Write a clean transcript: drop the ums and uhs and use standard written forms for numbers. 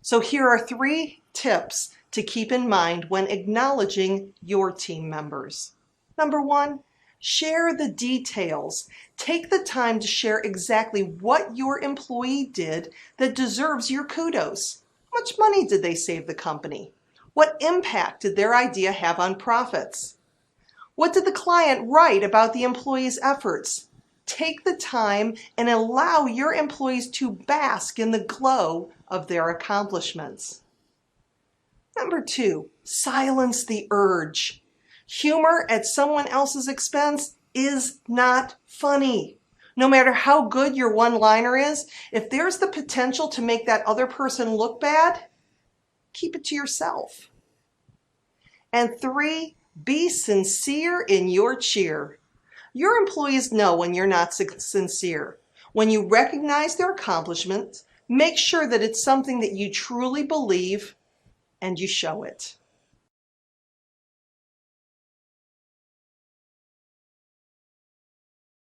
So here are 3 tips to keep in mind when acknowledging your team members. Number 1, share the details. Take the time to share exactly what your employee did that deserves your kudos. How much money did they save the company? What impact did their idea have on profits? What did the client write about the employee's efforts? Take the time and allow your employees to bask in the glow of their accomplishments. Number 2, silence the urge. Humor at someone else's expense is not funny. No matter how good your one-liner is, if there's the potential to make that other person look bad, keep it to yourself. And 3, be sincere in your cheer. Your employees know when you're not sincere. When you recognize their accomplishments, make sure that it's something that you truly believe and you show it.